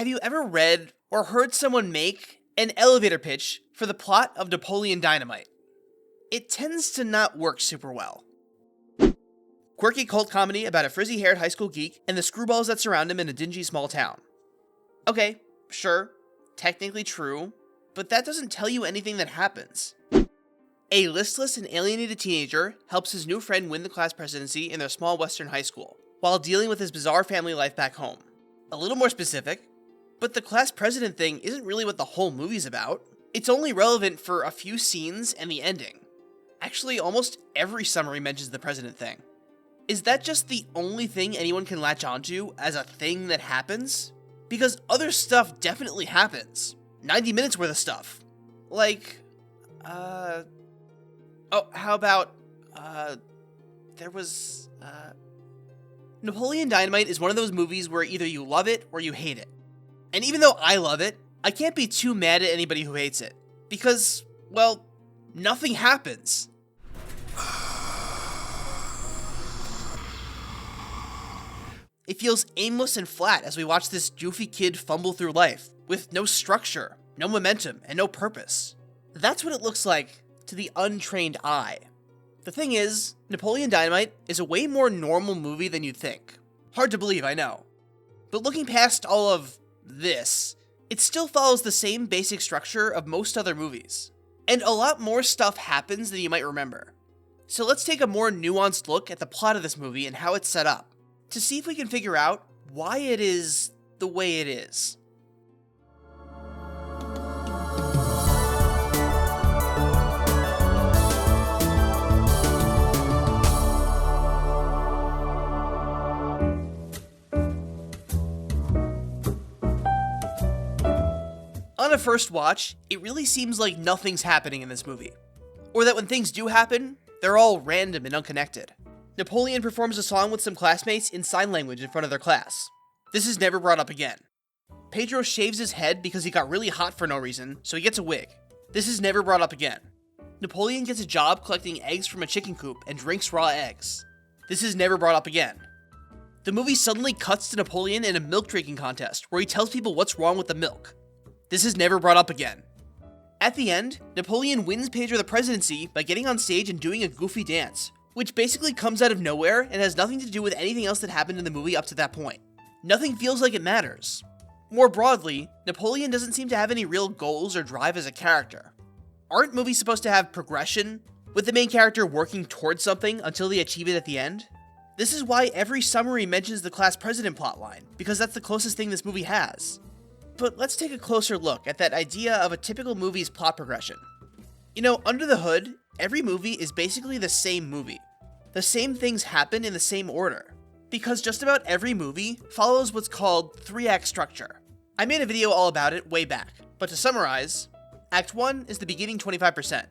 Have you ever read or heard someone make an elevator pitch for the plot of Napoleon Dynamite? It tends to not work super well. Quirky cult comedy about a frizzy-haired high school geek and the screwballs that surround him in a dingy small town. Okay, sure, technically true, but that doesn't tell you anything that happens. A listless and alienated teenager helps his new friend win the class presidency in their small western high school, while dealing with his bizarre family life back home. A little more specific, but the class president thing isn't really what the whole movie's about. It's only relevant for a few scenes and the ending. Actually, almost every summary mentions the president thing. Is that just the only thing anyone can latch onto as a thing that happens? Because other stuff definitely happens. 90 minutes worth of stuff. Like, how about, Napoleon Dynamite is one of those movies where either you love it or you hate it. And even though I love it, I can't be too mad at anybody who hates it. Because, well, nothing happens. It feels aimless and flat as we watch this goofy kid fumble through life, with no structure, no momentum, and no purpose. That's what it looks like to the untrained eye. The thing is, Napoleon Dynamite is a way more normal movie than you'd think. Hard to believe, I know. But looking past all of this, it still follows the same basic structure of most other movies. And a lot more stuff happens than you might remember. So let's take a more nuanced look at the plot of this movie and how it's set up, to see if we can figure out why it is the way it is. On a first watch, it really seems like nothing's happening in this movie. Or that when things do happen, they're all random and unconnected. Napoleon performs a song with some classmates in sign language in front of their class. This is never brought up again. Pedro shaves his head because he got really hot for no reason, so he gets a wig. This is never brought up again. Napoleon gets a job collecting eggs from a chicken coop and drinks raw eggs. This is never brought up again. The movie suddenly cuts to Napoleon in a milk drinking contest where he tells people what's wrong with the milk. This is never brought up again. At the end, Napoleon wins Pedro the presidency by getting on stage and doing a goofy dance, which basically comes out of nowhere and has nothing to do with anything else that happened in the movie up to that point. Nothing feels like it matters. More broadly, Napoleon doesn't seem to have any real goals or drive as a character. Aren't movies supposed to have progression, with the main character working towards something until they achieve it at the end? This is why every summary mentions the class president plotline, because that's the closest thing this movie has. But let's take a closer look at that idea of a typical movie's plot progression. You know, under the hood, every movie is basically the same movie. The same things happen in the same order, because just about every movie follows what's called 3-act structure. I made a video all about it way back, but to summarize, Act 1 is the beginning 25%,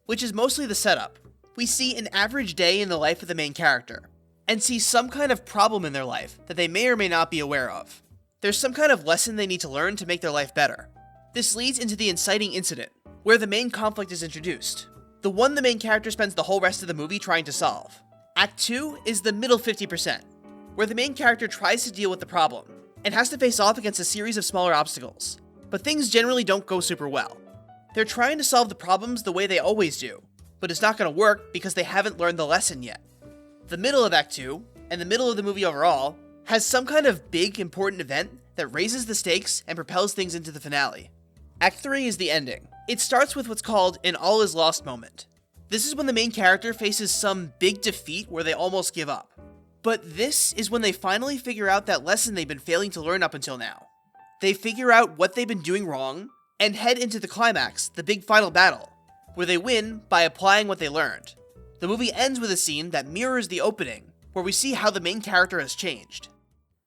which is mostly the setup. We see an average day in the life of the main character, and see some kind of problem in their life that they may or may not be aware of. There's some kind of lesson they need to learn to make their life better. This leads into the inciting incident, where the main conflict is introduced, the one the main character spends the whole rest of the movie trying to solve. Act 2 is the middle 50%, where the main character tries to deal with the problem, and has to face off against a series of smaller obstacles, but things generally don't go super well. They're trying to solve the problems the way they always do, but it's not going to work because they haven't learned the lesson yet. The middle of Act 2, and the middle of the movie overall, has some kind of big, important event that raises the stakes and propels things into the finale. Act 3 is the ending. It starts with what's called an all is lost moment. This is when the main character faces some big defeat where they almost give up. But this is when they finally figure out that lesson they've been failing to learn up until now. They figure out what they've been doing wrong, and head into the climax, the big final battle, where they win by applying what they learned. The movie ends with a scene that mirrors the opening, where we see how the main character has changed.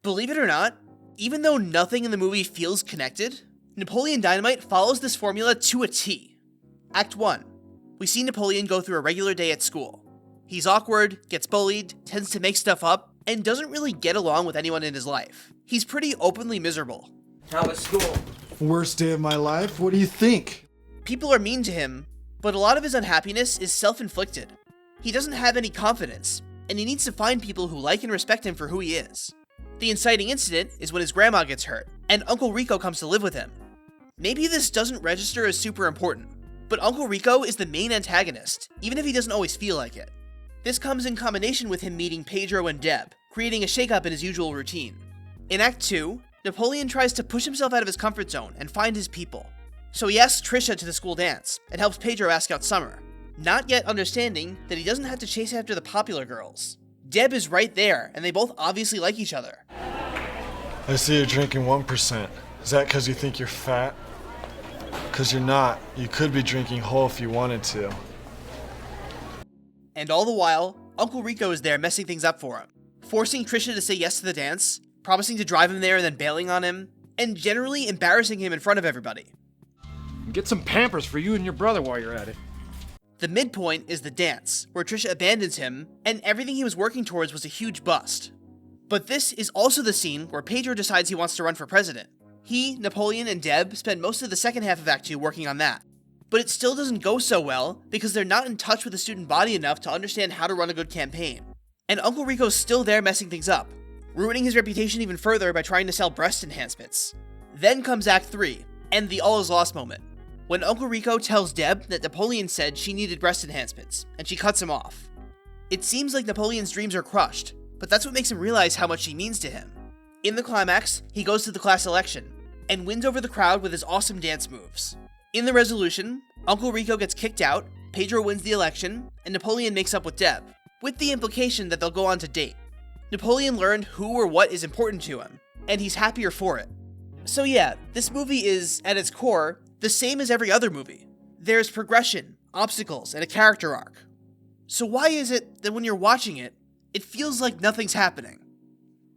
Believe it or not, even though nothing in the movie feels connected, Napoleon Dynamite follows this formula to a T. Act 1. We see Napoleon go through a regular day at school. He's awkward, gets bullied, tends to make stuff up, and doesn't really get along with anyone in his life. He's pretty openly miserable. How was school? Worst day of my life? What do you think? People are mean to him, but a lot of his unhappiness is self-inflicted. He doesn't have any confidence, and he needs to find people who like and respect him for who he is. The inciting incident is when his grandma gets hurt, and Uncle Rico comes to live with him. Maybe this doesn't register as super important, but Uncle Rico is the main antagonist, even if he doesn't always feel like it. This comes in combination with him meeting Pedro and Deb, creating a shakeup in his usual routine. In Act 2, Napoleon tries to push himself out of his comfort zone and find his people. So he asks Trisha to the school dance, and helps Pedro ask out Summer, not yet understanding that he doesn't have to chase after the popular girls. Deb is right there, and they both obviously like each other. I see you're drinking 1%. Is that because you think you're fat? Because you're not. You could be drinking whole if you wanted to. And all the while, Uncle Rico is there messing things up for him, forcing Trisha to say yes to the dance, promising to drive him there and then bailing on him, and generally embarrassing him in front of everybody. Get some Pampers for you and your brother while you're at it. The midpoint is the dance, where Trisha abandons him, and everything he was working towards was a huge bust. But this is also the scene where Pedro decides he wants to run for president. He, Napoleon, and Deb spend most of the second half of Act 2 working on that. But it still doesn't go so well, because they're not in touch with the student body enough to understand how to run a good campaign. And Uncle Rico's still there messing things up, ruining his reputation even further by trying to sell breast enhancements. Then comes Act 3, and the all is lost moment, when Uncle Rico tells Deb that Napoleon said she needed breast enhancements, and she cuts him off. It seems like Napoleon's dreams are crushed, but that's what makes him realize how much she means to him. In the climax, he goes to the class election, and wins over the crowd with his awesome dance moves. In the resolution, Uncle Rico gets kicked out, Pedro wins the election, and Napoleon makes up with Deb, with the implication that they'll go on to date. Napoleon learned who or what is important to him, and he's happier for it. So yeah, this movie is, at its core, the same as every other movie. There's progression, obstacles, and a character arc. So why is it that when you're watching it, it feels like nothing's happening?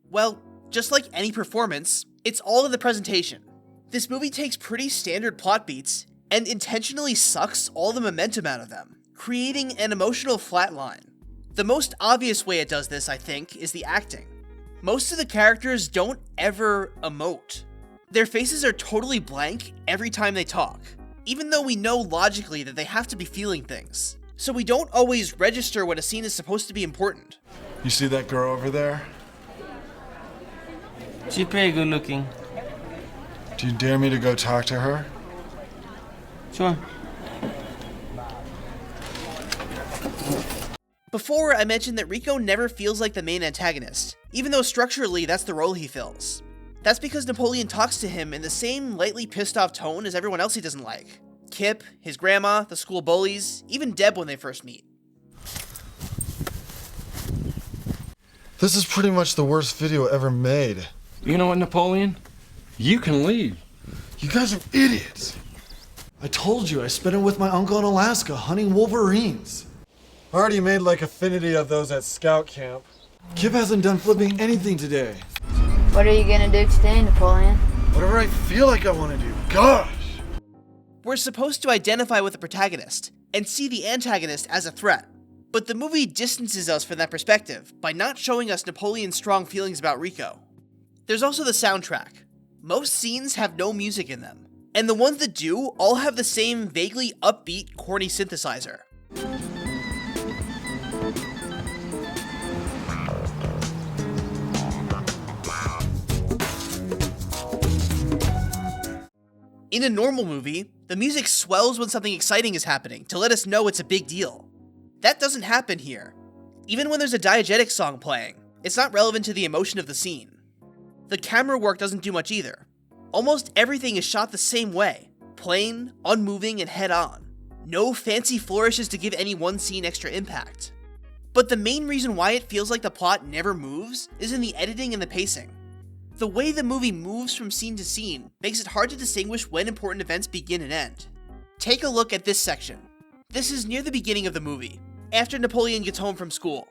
Well, just like any performance, it's all in the presentation. This movie takes pretty standard plot beats and intentionally sucks all the momentum out of them, creating an emotional flatline. The most obvious way it does this, I think, is the acting. Most of the characters don't ever emote. Their faces are totally blank every time they talk, even though we know logically that they have to be feeling things. So we don't always register when a scene is supposed to be important. You see that girl over there? She's pretty good looking. Do you dare me to go talk to her? Sure. Before, I mentioned that Rico never feels like the main antagonist, even though structurally that's the role he fills. That's because Napoleon talks to him in the same lightly pissed off tone as everyone else he doesn't like. Kip, his grandma, the school bullies, even Deb when they first meet. This is pretty much the worst video ever made. You know what, Napoleon? You can leave. You guys are idiots. I told you I spent it with my uncle in Alaska hunting wolverines. I already made like affinity of those at scout camp. Kip hasn't done flipping anything today. What are you gonna do today, Napoleon? Whatever I feel like I want to do. Gosh! We're supposed to identify with the protagonist and see the antagonist as a threat. But the movie distances us from that perspective by not showing us Napoleon's strong feelings about Rico. There's also the soundtrack. Most scenes have no music in them, and the ones that do all have the same vaguely upbeat, corny synthesizer. In a normal movie, the music swells when something exciting is happening to let us know it's a big deal. That doesn't happen here. Even when there's a diegetic song playing, it's not relevant to the emotion of the scene. The camera work doesn't do much either. Almost everything is shot the same way, plain, unmoving, and head-on. No fancy flourishes to give any one scene extra impact. But the main reason why it feels like the plot never moves is in the editing and the pacing. The way the movie moves from scene to scene makes it hard to distinguish when important events begin and end. Take a look at this section. This is near the beginning of the movie, after Napoleon gets home from school.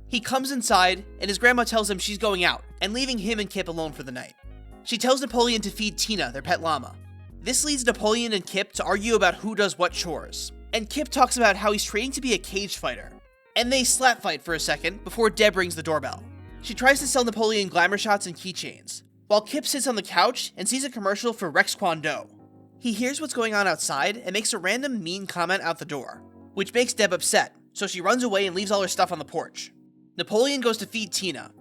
He comes inside, and his grandma tells him she's going out, and leaving him and Kip alone for the night. She tells Napoleon to feed Tina, their pet llama. This leads Napoleon and Kip to argue about who does what chores, and Kip talks about how he's training to be a cage fighter. And they slap fight for a second before Deb rings the doorbell. She tries to sell Napoleon glamour shots and keychains, while Kip sits on the couch and sees a commercial for Rex Kwon Do. He hears what's going on outside and makes a random mean comment out the door, which makes Deb upset, so she runs away and leaves all her stuff on the porch. Napoleon goes to feed Tina,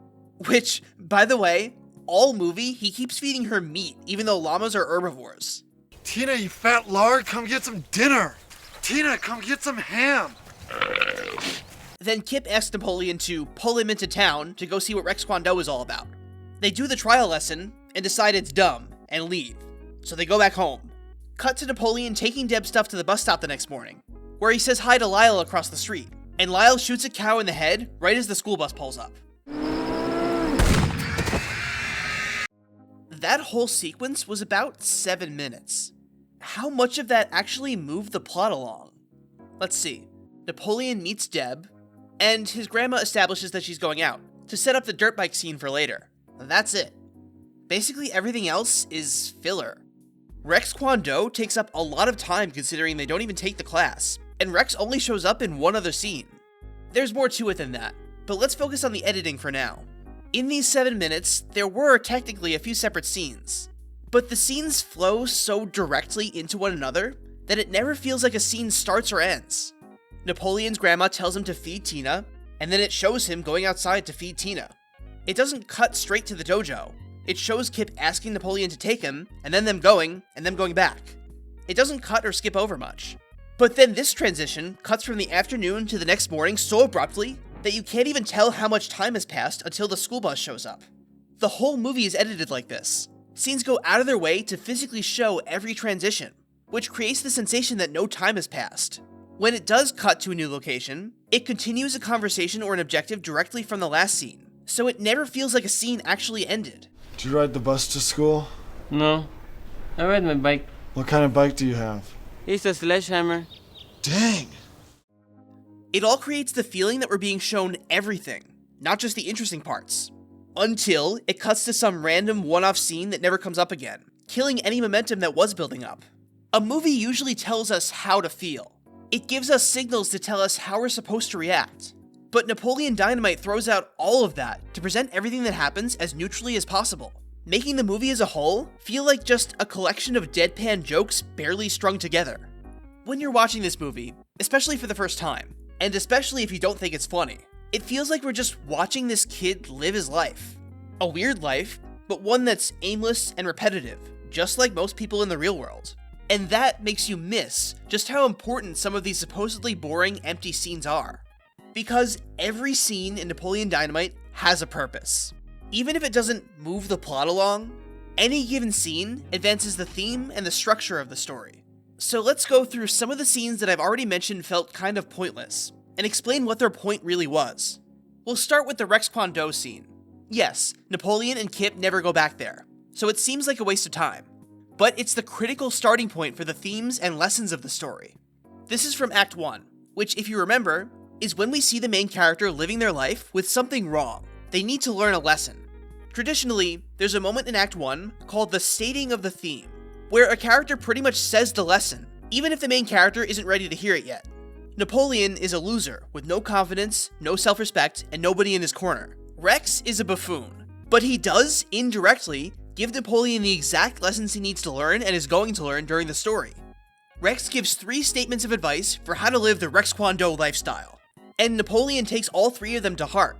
which, by the way, All movie, he keeps feeding her meat, even though llamas are herbivores. Tina, you fat lard, come get some dinner. Tina, come get some ham. Then Kip asks Napoleon to pull him into town to go see what Rex Kwon Do is all about. They do the trial lesson and decide it's dumb and leave. So they go back home. Cut to Napoleon taking Deb's stuff to the bus stop the next morning, where he says hi to Lyle across the street, and Lyle shoots a cow in the head right as the school bus pulls up. That whole sequence was about 7 minutes. How much of that actually moved the plot along? Let's see. Napoleon meets Deb, and his grandma establishes that she's going out to set up the dirt bike scene for later. That's it. Basically everything else is filler. Rex Kwon Do takes up a lot of time considering they don't even take the class, and Rex only shows up in one other scene. There's more to it than that, but let's focus on the editing for now. In these 7 minutes, there were technically a few separate scenes, but the scenes flow so directly into one another that it never feels like a scene starts or ends. Napoleon's grandma tells him to feed Tina, and then it shows him going outside to feed Tina. It doesn't cut straight to the dojo. It shows Kip asking Napoleon to take him, and then them going back. It doesn't cut or skip over much. But then this transition cuts from the afternoon to the next morning so abruptly that you can't even tell how much time has passed until the school bus shows up. The whole movie is edited like this. Scenes go out of their way to physically show every transition, which creates the sensation that no time has passed. When it does cut to a new location, it continues a conversation or an objective directly from the last scene, so it never feels like a scene actually ended. Did you ride the bus to school? No. I ride my bike. What kind of bike do you have? It's a sledgehammer. Dang! It all creates the feeling that we're being shown everything, not just the interesting parts. Until it cuts to some random one-off scene that never comes up again, killing any momentum that was building up. A movie usually tells us how to feel. It gives us signals to tell us how we're supposed to react. But Napoleon Dynamite throws out all of that to present everything that happens as neutrally as possible, making the movie as a whole feel like just a collection of deadpan jokes barely strung together. When you're watching this movie, especially for the first time, and especially if you don't think it's funny, it feels like we're just watching this kid live his life. A weird life, but one that's aimless and repetitive, just like most people in the real world. And that makes you miss just how important some of these supposedly boring, empty scenes are. Because every scene in Napoleon Dynamite has a purpose. Even if it doesn't move the plot along, any given scene advances the theme and the structure of the story. So let's go through some of the scenes that I've already mentioned felt kind of pointless, and explain what their point really was. We'll start with the Rex Kwon Do scene. Yes, Napoleon and Kip never go back there, so it seems like a waste of time. But it's the critical starting point for the themes and lessons of the story. This is from Act 1, which, if you remember, is when we see the main character living their life with something wrong. They need to learn a lesson. Traditionally, there's a moment in Act 1 called the stating of the theme, where a character pretty much says the lesson, even if the main character isn't ready to hear it yet. Napoleon is a loser with no confidence, no self-respect, and nobody in his corner. Rex is a buffoon, but he does, indirectly, give Napoleon the exact lessons he needs to learn and is going to learn during the story. Rex gives 3 statements of advice for how to live the Rex Kwon Do lifestyle, and Napoleon takes all 3 of them to heart.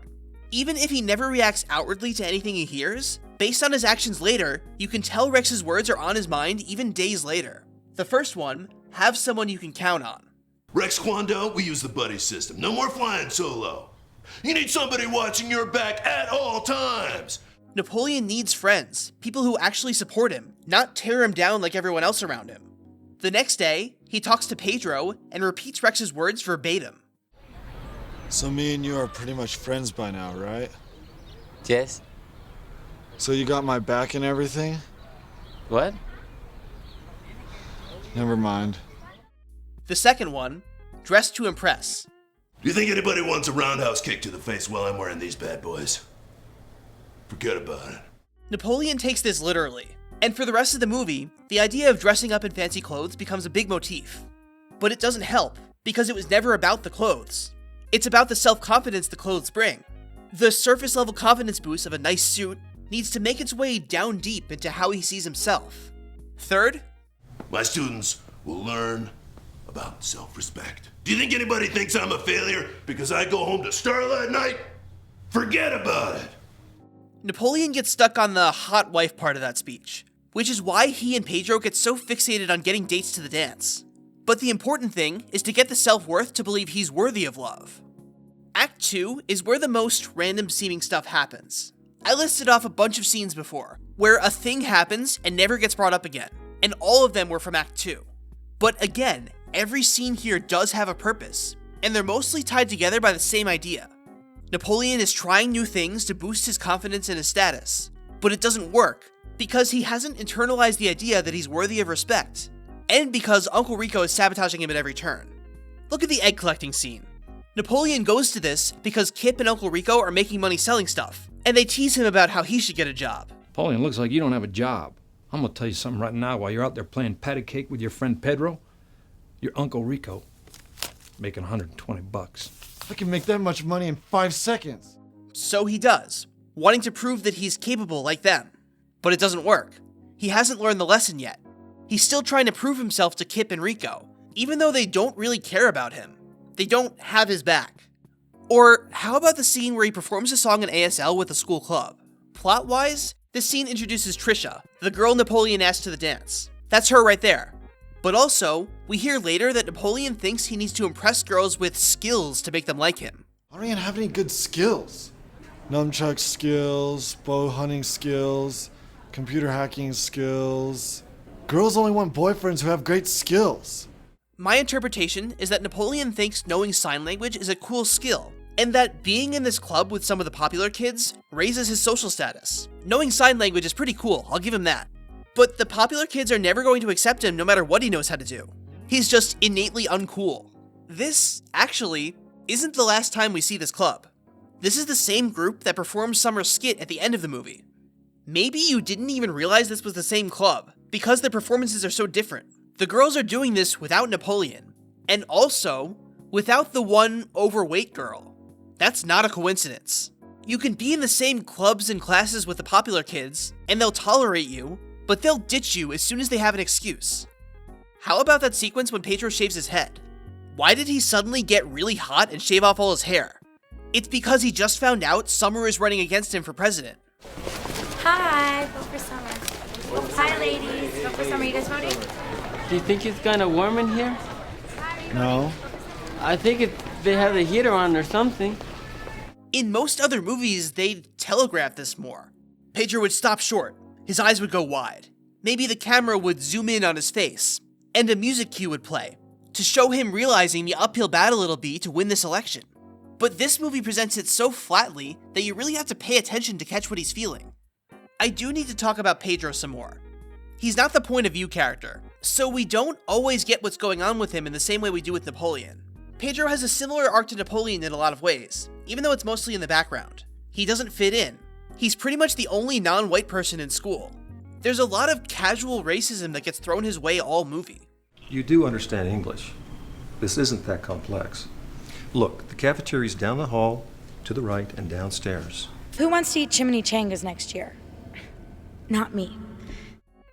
Even if he never reacts outwardly to anything he hears, based on his actions later, you can tell Rex's words are on his mind even days later. The first one, have someone you can count on. Rex Kwon Do, we use the buddy system. No more flying solo. You need somebody watching your back at all times. Napoleon needs friends, people who actually support him, not tear him down like everyone else around him. The next day, he talks to Pedro and repeats Rex's words verbatim. So me and you are pretty much friends by now, right? Yes. So you got my back and everything? What? Never mind. The second one, dress to impress. Do you think anybody wants a roundhouse kick to the face while I'm wearing these bad boys? Forget about it. Napoleon takes this literally, and for the rest of the movie, the idea of dressing up in fancy clothes becomes a big motif. But it doesn't help, because it was never about the clothes. It's about the self-confidence the clothes bring. The surface-level confidence boost of a nice suit needs to make its way down deep into how he sees himself. Third, My students will learn about self-respect. Do you think anybody thinks I'm a failure because I go home to Starla at night? Forget about it. Napoleon gets stuck on the hot wife part of that speech, which is why he and Pedro get so fixated on getting dates to the dance. But the important thing is to get the self-worth to believe he's worthy of love. Act 2 is where the most random seeming stuff happens. I listed off a bunch of scenes before, where a thing happens and never gets brought up again, and all of them were from Act 2. But again, every scene here does have a purpose, and they're mostly tied together by the same idea. Napoleon is trying new things to boost his confidence and his status, but it doesn't work, because he hasn't internalized the idea that he's worthy of respect, and because Uncle Rico is sabotaging him at every turn. Look at the egg collecting scene. Napoleon goes to this because Kip and Uncle Rico are making money selling stuff, and they tease him about how he should get a job. Napoleon, looks like you don't have a job. I'm gonna tell you something right now. While you're out there playing patty cake with your friend Pedro, your Uncle Rico making $120. I can make that much money in 5 seconds. So he does, wanting to prove that he's capable like them. But it doesn't work. He hasn't learned the lesson yet. He's still trying to prove himself to Kip and Rico, even though they don't really care about him. They don't have his back. Or how about the scene where he performs a song in ASL with the school club? Plot-wise, this scene introduces Trisha, the girl Napoleon asked to the dance. That's her right there. But also, we hear later that Napoleon thinks he needs to impress girls with skills to make them like him. I don't even have any good skills. Nunchuck skills, bow hunting skills, computer hacking skills. Girls only want boyfriends who have great skills. My interpretation is that Napoleon thinks knowing sign language is a cool skill, and that being in this club with some of the popular kids raises his social status. Knowing sign language is pretty cool, I'll give him that. But the popular kids are never going to accept him no matter what he knows how to do. He's just innately uncool. This, actually, isn't the last time we see this club. This is the same group that performed Summer's skit at the end of the movie. Maybe you didn't even realize this was the same club, because their performances are so different. The girls are doing this without Napoleon, and also without the one overweight girl. That's not a coincidence. You can be in the same clubs and classes with the popular kids, and they'll tolerate you, but they'll ditch you as soon as they have an excuse. How about that sequence when Pedro shaves his head? Why did he suddenly get really hot and shave off all his hair? It's because he just found out Summer is running against him for president. Hi, vote for Summer. Hi, ladies. Vote for Summer. You guys voting? Do you think it's kind of warm in here? No. I think they have the heater on or something. In most other movies, they'd telegraph this more. Pedro would stop short, his eyes would go wide, maybe the camera would zoom in on his face, and a music cue would play, to show him realizing the uphill battle it'll be to win this election. But this movie presents it so flatly that you really have to pay attention to catch what he's feeling. I do need to talk about Pedro some more. He's not the point of view character, so we don't always get what's going on with him in the same way we do with Napoleon. Pedro has a similar arc to Napoleon in a lot of ways, even though it's mostly in the background. He doesn't fit in. He's pretty much the only non-white person in school. There's a lot of casual racism that gets thrown his way all movie. You do understand English. This isn't that complex. Look, the cafeteria's down the hall, to the right, and downstairs. Who wants to eat chimichangas next year? Not me.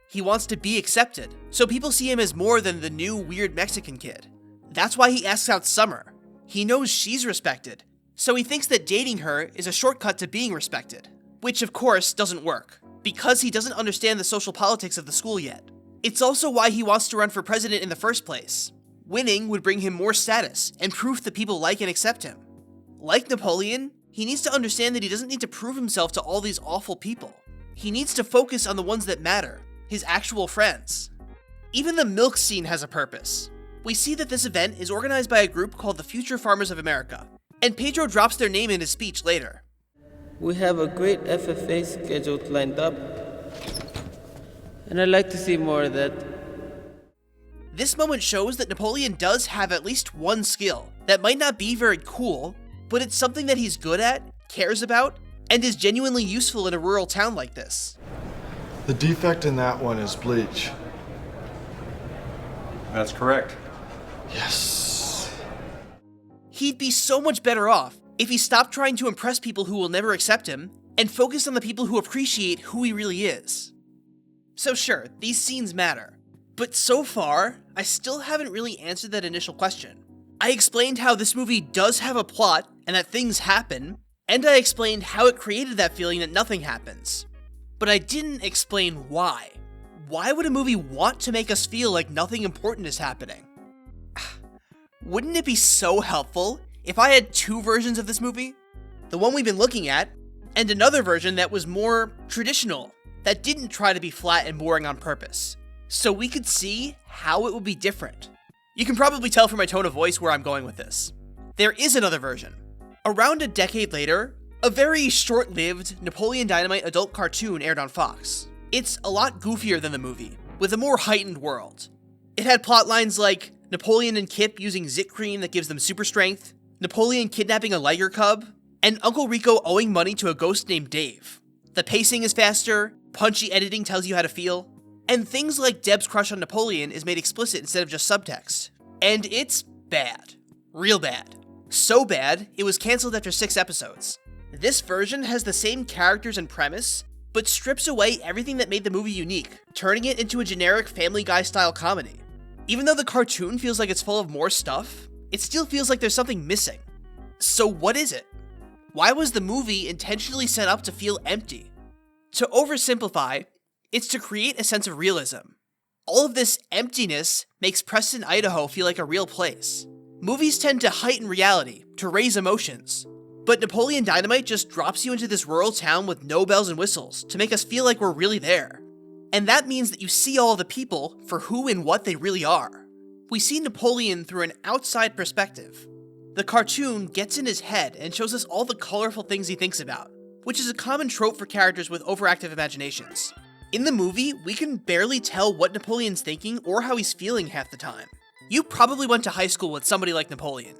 He wants to be accepted, so people see him as more than the new weird Mexican kid. That's why he asks out Summer. He knows she's respected, so he thinks that dating her is a shortcut to being respected. Which of course doesn't work, because he doesn't understand the social politics of the school yet. It's also why he wants to run for president in the first place. Winning would bring him more status and proof that people like and accept him. Like Napoleon, he needs to understand that he doesn't need to prove himself to all these awful people. He needs to focus on the ones that matter, his actual friends. Even the milk scene has a purpose. We see that this event is organized by a group called the Future Farmers of America, and Pedro drops their name in his speech later. We have a great FFA scheduled lined up, and I'd like to see more of that. This moment shows that Napoleon does have at least one skill that might not be very cool, but it's something that he's good at, cares about, and is genuinely useful in a rural town like this. The defect in that one is bleach. That's correct. Yes. He'd be so much better off if he stopped trying to impress people who will never accept him and focused on the people who appreciate who he really is. So sure, these scenes matter, but so far, I still haven't really answered that initial question. I explained how this movie does have a plot and that things happen, And I explained how it created that feeling that nothing happens. But I didn't explain why. Why would a movie want to make us feel like nothing important is happening? Wouldn't it be so helpful if I had two versions of this movie? The one we've been looking at, and another version that was more traditional, that didn't try to be flat and boring on purpose, so we could see how it would be different. You can probably tell from my tone of voice where I'm going with this. There is another version. Around a decade later, a very short-lived Napoleon Dynamite adult cartoon aired on Fox. It's a lot goofier than the movie, with a more heightened world. It had plot lines like Napoleon and Kip using zit cream that gives them super strength, Napoleon kidnapping a liger cub, and Uncle Rico owing money to a ghost named Dave. The pacing is faster, punchy editing tells you how to feel, and things like Deb's crush on Napoleon is made explicit instead of just subtext. And it's bad. Real bad. So bad, it was canceled after 6 episodes. This version has the same characters and premise, but strips away everything that made the movie unique, turning it into a generic Family Guy-style comedy. Even though the cartoon feels like it's full of more stuff, it still feels like there's something missing. So what is it? Why was the movie intentionally set up to feel empty? To oversimplify, it's to create a sense of realism. All of this emptiness makes Preston, Idaho feel like a real place. Movies tend to heighten reality, to raise emotions. But Napoleon Dynamite just drops you into this rural town with no bells and whistles to make us feel like we're really there. And that means that you see all of the people for who and what they really are. We see Napoleon through an outside perspective. The cartoon gets in his head and shows us all the colorful things he thinks about, which is a common trope for characters with overactive imaginations. In the movie, we can barely tell what Napoleon's thinking or how he's feeling half the time. You probably went to high school with somebody like Napoleon.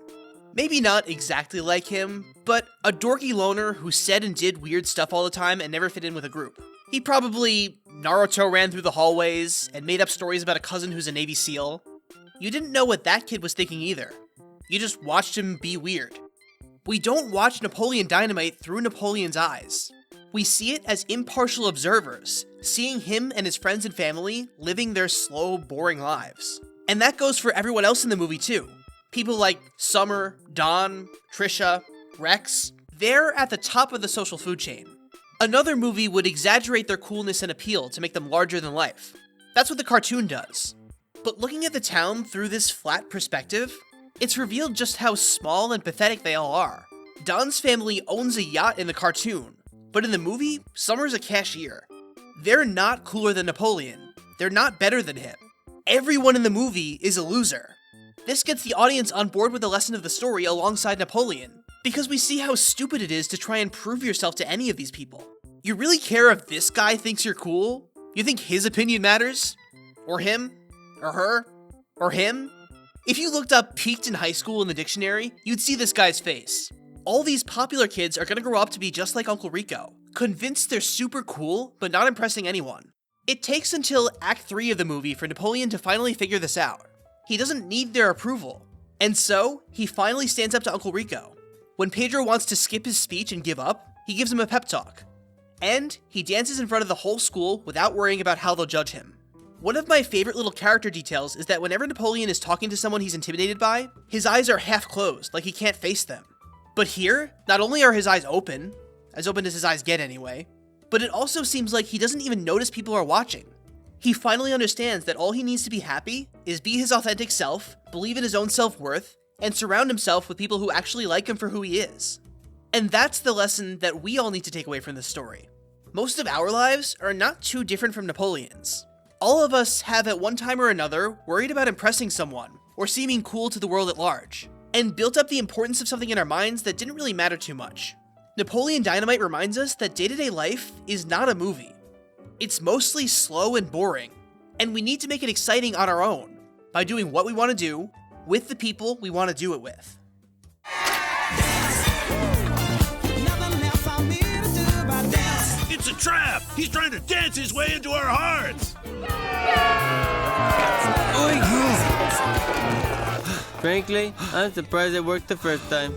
Maybe not exactly like him, but a dorky loner who said and did weird stuff all the time and never fit in with a group. He probably Naruto ran through the hallways and made up stories about a cousin who's a Navy SEAL. You didn't know what that kid was thinking either. You just watched him be weird. We don't watch Napoleon Dynamite through Napoleon's eyes. We see it as impartial observers, seeing him and his friends and family living their slow, boring lives. And that goes for everyone else in the movie too. People like Summer, Don, Trisha, Rex, they're at the top of the social food chain. Another movie would exaggerate their coolness and appeal to make them larger than life. That's what the cartoon does. But looking at the town through this flat perspective, it's revealed just how small and pathetic they all are. Don's family owns a yacht in the cartoon, but in the movie, Summer's a cashier. They're not cooler than Napoleon. They're not better than him. Everyone in the movie is a loser. This gets the audience on board with the lesson of the story alongside Napoleon, because we see how stupid it is to try and prove yourself to any of these people. You really care if this guy thinks you're cool? You think his opinion matters? Or him? Or her? Or him? If you looked up peaked in high school in the dictionary, you'd see this guy's face. All these popular kids are gonna grow up to be just like Uncle Rico, convinced they're super cool, but not impressing anyone. It takes until Act 3 of the movie for Napoleon to finally figure this out. He doesn't need their approval. And so, he finally stands up to Uncle Rico. When Pedro wants to skip his speech and give up, he gives him a pep talk. And he dances in front of the whole school without worrying about how they'll judge him. One of my favorite little character details is that whenever Napoleon is talking to someone he's intimidated by, his eyes are half closed, like he can't face them. But here, not only are his eyes open as his eyes get anyway, but it also seems like he doesn't even notice people are watching. He finally understands that all he needs to be happy is be his authentic self, believe in his own self-worth, and surround himself with people who actually like him for who he is. And that's the lesson that we all need to take away from this story. Most of our lives are not too different from Napoleon's. All of us have at one time or another worried about impressing someone, or seeming cool to the world at large, and built up the importance of something in our minds that didn't really matter too much. Napoleon Dynamite reminds us that day-to-day life is not a movie. It's mostly slow and boring, and we need to make it exciting on our own, by doing what we want to do, with the people we want to do it with. It's a trap! He's trying to dance his way into our hearts! Frankly, I'm surprised it worked the first time.